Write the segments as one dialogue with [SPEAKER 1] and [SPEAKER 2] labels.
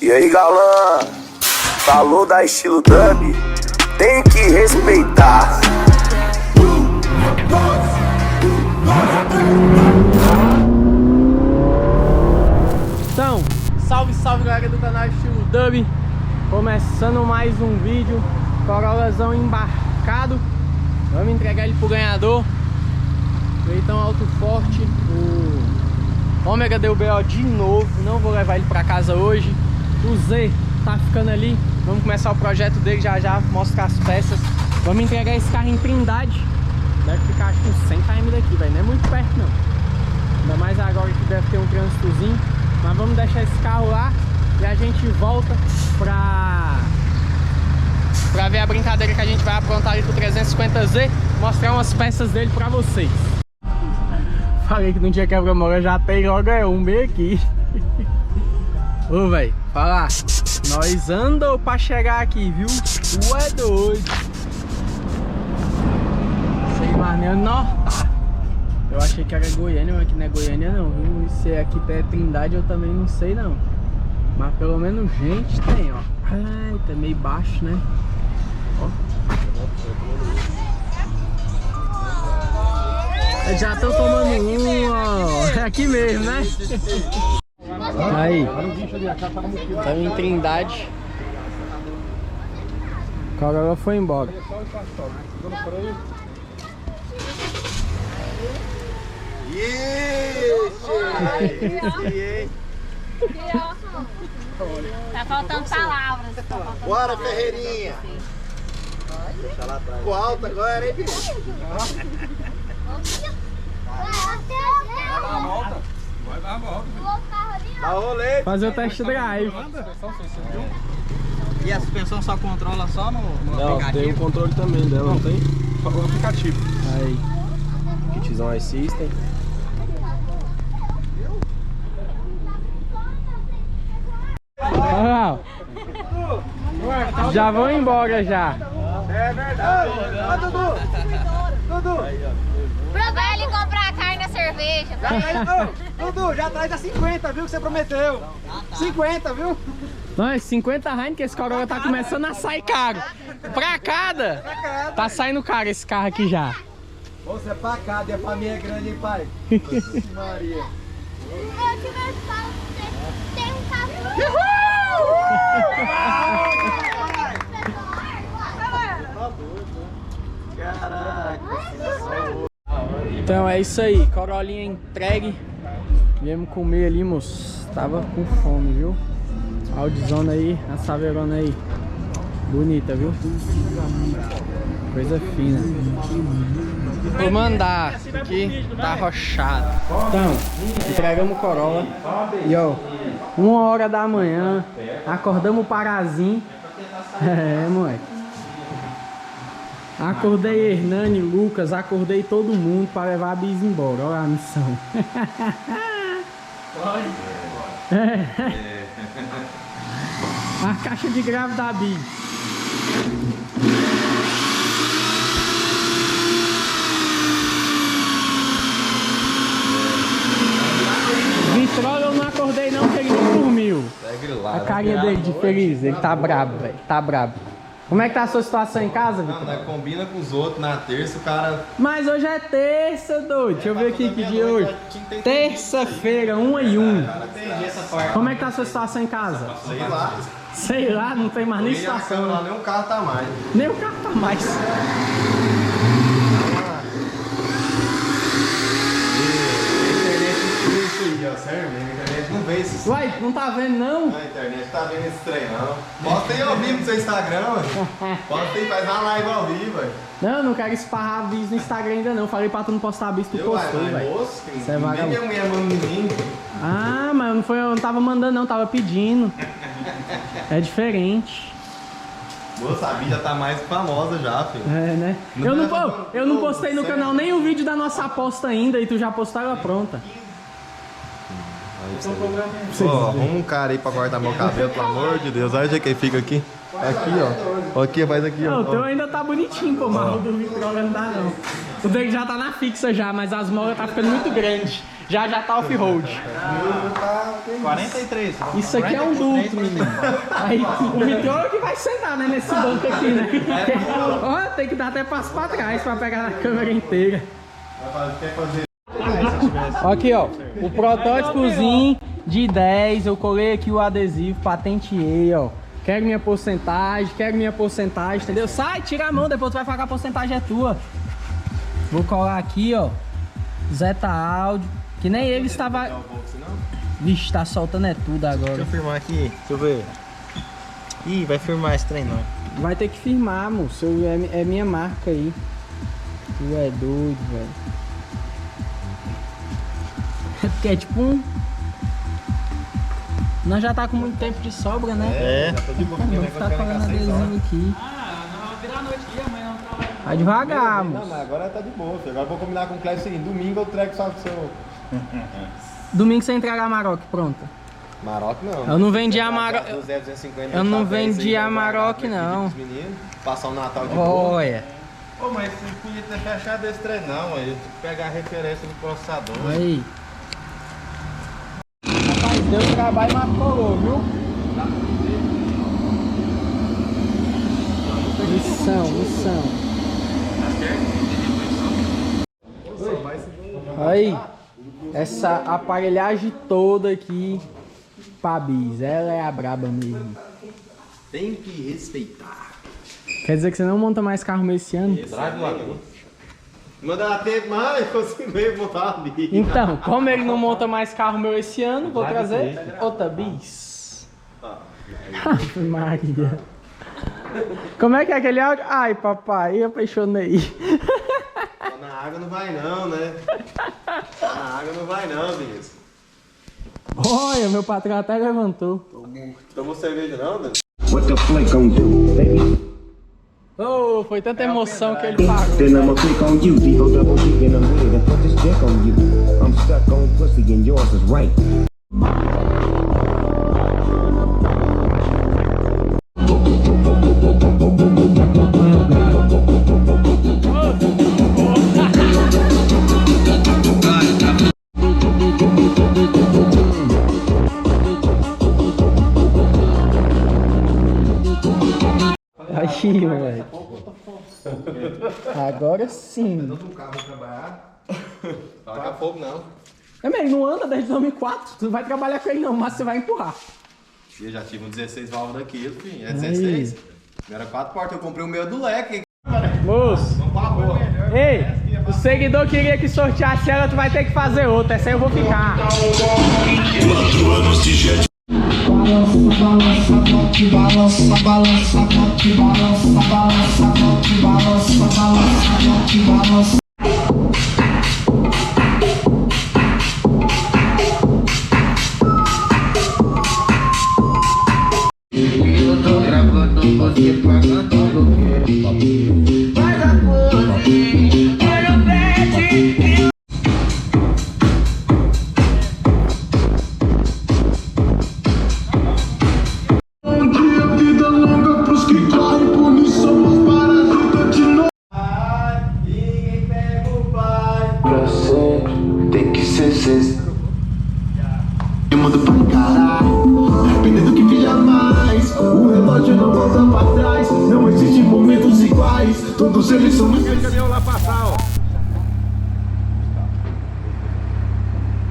[SPEAKER 1] E aí galã, falou da estilo dub, tem que respeitar.
[SPEAKER 2] Então, salve, salve galera do canal Estilo Dub. Começando mais um vídeo. Corolazão embarcado. Vamos entregar ele pro ganhador. Veitão alto forte. O Ômega deu BO de novo. Não vou levar ele pra casa hoje. O Z tá ficando ali. Vamos começar o projeto dele já, mostrar as peças. Vamos entregar esse carro em Trindade. Deve ficar acho que uns 100 km daqui, velho. Não é muito perto não. Ainda mais agora que deve ter um trânsitozinho. Mas vamos deixar esse carro lá e a gente volta pra ver a brincadeira que a gente vai aprontar ali pro 350Z. Mostrar umas peças dele pra vocês. Falei que não tinha quebra-mola, já tem logo um bem aqui. Ô, velho, fala. Nós andou pra chegar aqui, viu? Tu é doido. Sei mais nem notar. Eu achei que era Goiânia, mas aqui não é Goiânia não, viu? E se é aqui perto Trindade eu também não sei não. Mas pelo menos gente tem, ó. Ai, tá meio baixo, né? Ó. Já tô tomando ó. É aqui mesmo, né? Aí. Estamos em Trindade. O Corolla foi embora.
[SPEAKER 3] Tá faltando palavras.
[SPEAKER 4] Bora, Ferreirinha! Ficou alto agora, hein, bicho?
[SPEAKER 5] Vai dar a volta.
[SPEAKER 4] Dá rolê.
[SPEAKER 2] Fazer o test drive.
[SPEAKER 6] E a suspensão só controla só no
[SPEAKER 5] Não,
[SPEAKER 6] aplicativo?
[SPEAKER 5] tem o controle também dela, não tem? Só no aplicativo.
[SPEAKER 2] Aí.
[SPEAKER 5] Kitzão Assistem.
[SPEAKER 2] Olha lá, ó. Já vão embora já.
[SPEAKER 4] É verdade. Ó, Dudu.
[SPEAKER 3] Pro velho comprar carne na cerveja.
[SPEAKER 4] Dudu, já traz a 50, viu, que você prometeu. 50, viu?
[SPEAKER 2] Nós, 50 Heineken, que esse Corolla tá começando a sair caro. Pra cada. Tá saindo caro esse carro aqui já.
[SPEAKER 4] Você é pra cá, e a família é grande, hein, pai? Maria.
[SPEAKER 3] Eu tive tem um carro.
[SPEAKER 2] Então é isso aí, Corollinha entregue. Viemos comer ali, moço. Tava com fome, viu? Audizona aí, a saveirona aí. Bonita, viu? Coisa fina. Vou mandar aqui, tá arrochado. Então, entregamos o Corolla. E ó, 1h da manhã, acordamos o Parazinho. É, moleque. Acordei Hernani, Lucas, acordei todo mundo para levar a Bis embora. Olha a missão. A caixa de grave da Bis. Vitrola eu não acordei não, porque ele nem dormiu. A carinha dele de feliz, ele tá brabo, velho, tá brabo. Como é que tá a sua situação em casa, Vitor?
[SPEAKER 5] Não, combina com os outros, na terça o cara...
[SPEAKER 2] Mas hoje é terça, doido. Deixa eu ver aqui que dia é hoje. Terça-feira, 1h01. Como é que tá a sua situação em casa?
[SPEAKER 5] Sei lá.
[SPEAKER 2] Sei lá, não tem mais nem situação.
[SPEAKER 5] Lá, nem o carro tá mais.
[SPEAKER 2] Nem o carro tá mais.
[SPEAKER 5] Isso aí, ó, sério mesmo, a internet não vê isso.
[SPEAKER 2] Uai, não tá vendo não?
[SPEAKER 5] A internet tá vendo esse trem não. Posta aí ao vivo no seu Instagram, velho. Posta aí, faz uma live ao vivo, velho.
[SPEAKER 2] Não, eu não quero esparrar bis no Instagram ainda não. Falei pra tu não postar bis, tu postou, velho.
[SPEAKER 5] Moço,
[SPEAKER 2] Você é
[SPEAKER 5] nem
[SPEAKER 2] vagabundo.
[SPEAKER 5] minha mulher manda em mim.
[SPEAKER 2] Ah, mas eu não tava mandando não, tava pedindo. É diferente.
[SPEAKER 5] Moça, a vida tá mais famosa já, filho.
[SPEAKER 2] É, né? Eu não postei no canal nem o vídeo da nossa aposta ainda e tu já postou ela pronta.
[SPEAKER 5] Ó, arruma um cara aí pra cortar meu cabelo, pelo amor de Deus. Olha onde é que ele fica aqui. Aqui, ó. Aqui, faz aqui, ó.
[SPEAKER 2] Não, o teu ainda tá bonitinho, pô, mas o do Vitrola não dá, não. O dele já tá na fixa já, mas as molas tá ficando muito grande. Já tá off-road.
[SPEAKER 6] 43.
[SPEAKER 2] Isso aqui é um duto, menino. Aí o Vitrola que vai sentar, né, nesse banco aqui, né? Ó, tem que dar até passo pra trás pra pegar na câmera inteira. Aqui, ó, o protótipozinho de 10, eu colei aqui o adesivo, patenteei, ó. Quero minha porcentagem, entendeu? Sai, tira a mão, depois tu vai falar que a porcentagem é tua. Vou colar aqui, ó, Zeta Áudio, que nem ele estava... Vixe, tá soltando é tudo agora.
[SPEAKER 6] Deixa eu firmar aqui, deixa eu ver. Ih, vai firmar esse trem não.
[SPEAKER 2] Vai ter que firmar, moço, é minha marca aí. Tu é doido, velho. É porque é tipo um... Nós já tá com muito tempo de sobra, né?
[SPEAKER 6] É.
[SPEAKER 2] Vamos ficar colando adesivo aqui.
[SPEAKER 6] Não, virar a noite aqui, amanhã não trabalha.
[SPEAKER 2] Vai devagar,
[SPEAKER 5] Não,
[SPEAKER 2] moço.
[SPEAKER 5] mas agora tá de boa, filho. Agora eu vou combinar com o Cléber o seguinte: domingo eu trago só pro seu.
[SPEAKER 2] Domingo você entrega a Maroc, pronta.
[SPEAKER 5] Maroc não.
[SPEAKER 2] Eu não vendi a Maroc.
[SPEAKER 5] Eu
[SPEAKER 2] não vendi a Maroc, não.
[SPEAKER 5] Passar o Natal de boa.
[SPEAKER 2] Olha.
[SPEAKER 6] Pô, mas você podia ter fechado esse trem não, aí. Pegar a referência do processador.
[SPEAKER 2] Aí. Rapaz, deu trabalho, mas colou, viu? Missão. Aí, essa aparelhagem toda aqui pra Bis, ela é a braba mesmo.
[SPEAKER 5] Tem que respeitar.
[SPEAKER 2] Quer dizer que você não monta mais carro meu esse ano?
[SPEAKER 5] Manda lá tempo, mas consigo meio montar ali.
[SPEAKER 2] Então, como ele não monta mais carro meu esse ano, vou trazer outra Bis. Ave Maria. Como é aquele áudio? Ai, papai, eu apaixonei.
[SPEAKER 5] Na água não vai não, né? Na água não vai não, Vinícius.
[SPEAKER 2] Olha, meu patrão até levantou.
[SPEAKER 5] Tomou cerveja não, Dani?
[SPEAKER 7] What the flake gon' do, baby?
[SPEAKER 2] Oh, foi tanta emoção que ele pagou.
[SPEAKER 7] Then I'ma click on you, D-O double G, and I'm weird and put this dick on you. I'm stuck on pussy and yours is right.
[SPEAKER 2] Aí, moleque. Agora sim.
[SPEAKER 5] Daqui a pouco não.
[SPEAKER 2] Ele não anda desde 2004. Tu não vai trabalhar com ele não, mas você vai empurrar.
[SPEAKER 5] Eu já tive um 16 válvulas daquilo, filho. É 16. Era 4 portas. Eu comprei o meu do leque.
[SPEAKER 2] Moço. Ei, o seguidor queria que sorteasse ela, tu vai ter que fazer outra. Essa aí eu vou ficar.
[SPEAKER 7] Eu tô gravando você pagando no Faz a pose, olha o pet. Um dia vida longa pros que correm por mim, somos parasitas de novo.
[SPEAKER 5] Ninguém pega o pai.
[SPEAKER 7] Pra sempre tem que ser sexta. Eu mando pra caralho, dependendo que pilha mais. O relógio não volta pra trás. Não existem momentos iguais. Todos eles são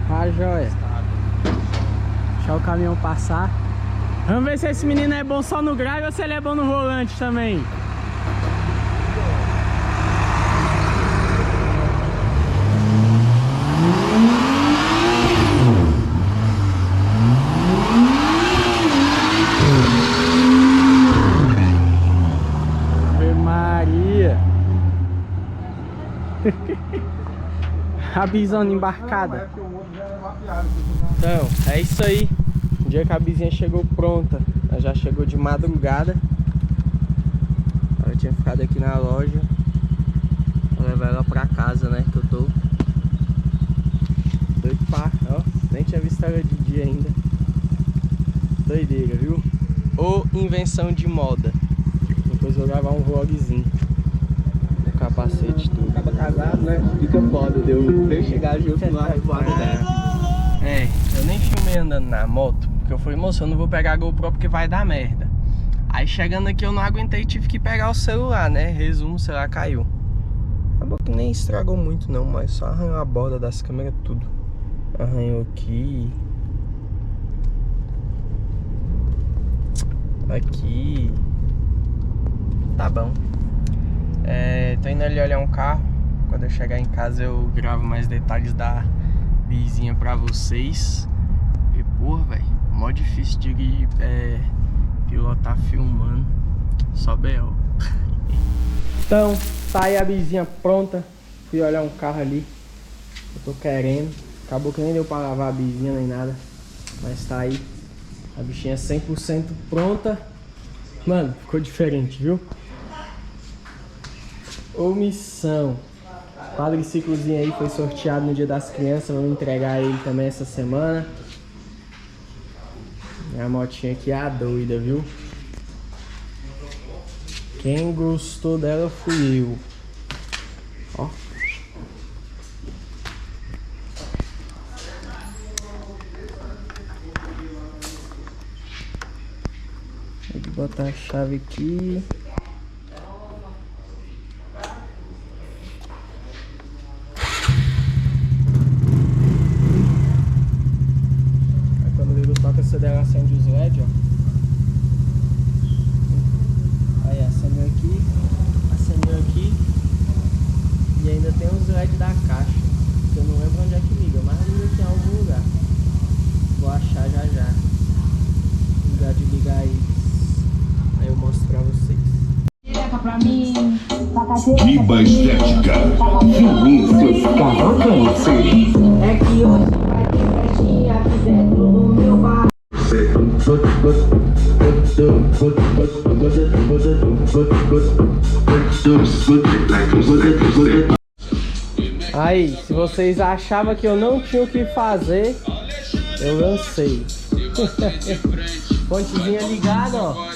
[SPEAKER 2] Ah, joia. Deixar o caminhão passar. Vamos ver se esse menino é bom só no grave ou se ele é bom no volante também. Ave Maria. A bisona embarcada. Então, é isso aí. O dia que a bizinha chegou pronta, ela já chegou de madrugada. Ela tinha ficado aqui na loja. Vou levar ela pra casa, né? Que eu tô doido pra, ó. Nem tinha visto ela de dia ainda. Doideira, viu? Ou invenção de moda. Depois eu vou gravar um vlogzinho. O capacete tudo.
[SPEAKER 4] Acaba casado, né? Fica foda, deu chegar junto lá e voar no terra.
[SPEAKER 2] É, eu nem filmei andando na moto, porque eu falei, moço, eu não vou pegar a GoPro porque vai dar merda. Aí chegando aqui eu não aguentei, tive que pegar o celular, né? Resumo, o celular caiu. Acabou que nem estragou muito não, mas só arranhou a borda das câmeras tudo. Arranhou aqui. Aqui. Tá bom. Tô indo ali olhar um carro. Quando eu chegar em casa eu gravo mais detalhes da bizinha pra vocês. E porra, velho, mó difícil de pilotar filmando. Só B.O. Então, tá aí a bizinha pronta. Fui olhar um carro ali. Eu tô querendo. Acabou que nem deu pra lavar a bizinha nem nada. Mas tá aí. A bichinha 100% pronta. Mano, ficou diferente, viu? Omissão. Quadriciclozinho aí foi sorteado no Dia das Crianças. Vamos entregar ele também essa semana. Minha motinha aqui é a doida, viu? Quem gostou dela fui eu. Ó. Vou botar a chave aqui. Aí quando liga o toque, acende os LED, ó. Aí acendeu aqui. E ainda tem os LED da caixa, que eu não lembro onde é que liga, mas liga aqui em algum lugar. Vou achar já. Lugar de ligar eles. Aí eu mostro pra vocês.
[SPEAKER 7] Riba Estética, filme seus carros.
[SPEAKER 8] É que hoje vai ter festinha aqui dentro do meu bar.
[SPEAKER 2] Aí, se vocês achavam que eu não tinha o que fazer, eu lancei. Fontezinha ligada, ó,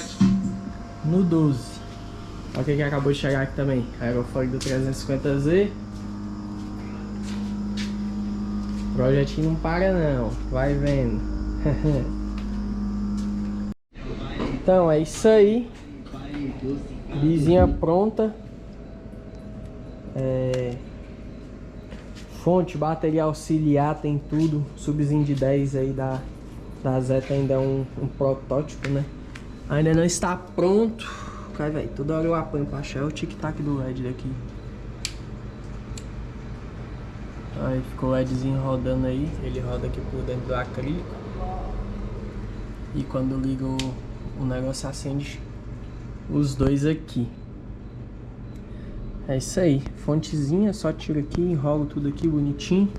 [SPEAKER 2] no 12. Olha o que acabou de chegar aqui também. Aerofólio do 350Z. O projetinho não para não, vai vendo. Então é isso aí. Bizinha pronta. Fonte, bateria auxiliar, tem tudo. Subzinho de 10 aí da Zeta ainda é um protótipo, né? Ainda não está pronto. Cai, velho, toda hora eu apanho pra achar o tic-tac do LED daqui. Aí ficou o LEDzinho rodando aí. Ele roda aqui por dentro do acrílico. E quando liga o negócio acende os dois aqui. É isso aí. Fontezinha, só tiro aqui, enrolo tudo aqui bonitinho.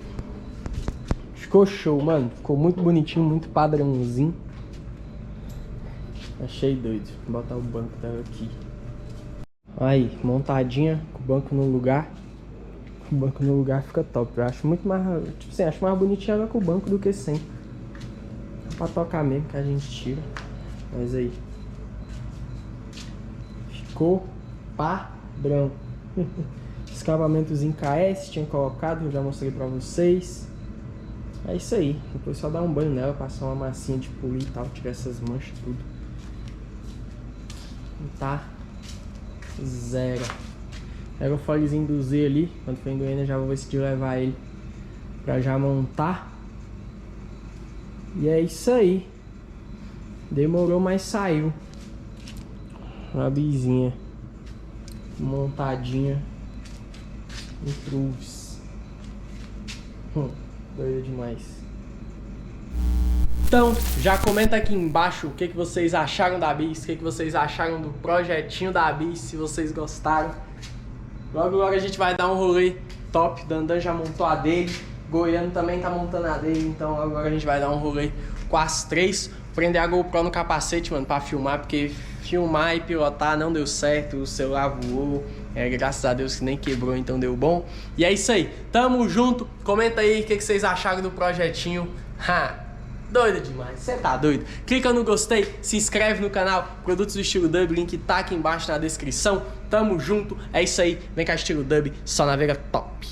[SPEAKER 2] Ficou show, mano. Ficou muito bonitinho, muito padrãozinho. Achei doido. Vou botar o banco dela aqui. Aí, montadinha, com o banco no lugar. O banco no lugar fica top. Eu acho muito mais... Tipo assim, acho mais bonitinho ela com o banco do que sem. Pra tocar mesmo, que a gente tira. Mas aí. Ficou padrão. Escavamentozinho KS tinha colocado, eu já mostrei pra vocês. É isso aí. Depois só dar um banho nela, passar uma massinha de polir e tal, tirar essas manchas tudo. Tá zero. Pega o folezinho do Z ali. Quando for em Goiânia já vou decidir levar ele pra já montar. E é isso aí. Demorou, mas saiu. Uma bizinha montadinha. Improves. Doido demais. Então, já comenta aqui embaixo o que vocês acharam da bis, o que vocês acharam do projetinho da bis, se vocês gostaram. Logo a gente vai dar um rolê top. Dandan já montou a dele, Goiano também tá montando a dele, então agora a gente vai dar um rolê com as três. Prender a GoPro no capacete, mano, pra filmar, porque filmar e pilotar não deu certo, o celular voou, graças a Deus que nem quebrou, então deu bom. E é isso aí, tamo junto, comenta aí o que vocês acharam do projetinho, Doido demais, você tá doido? Clica no gostei, se inscreve no canal Produtos do Estilo Dub, link tá aqui embaixo na descrição. Tamo junto, é isso aí, vem cá Estilo Dub, só na Veiga top.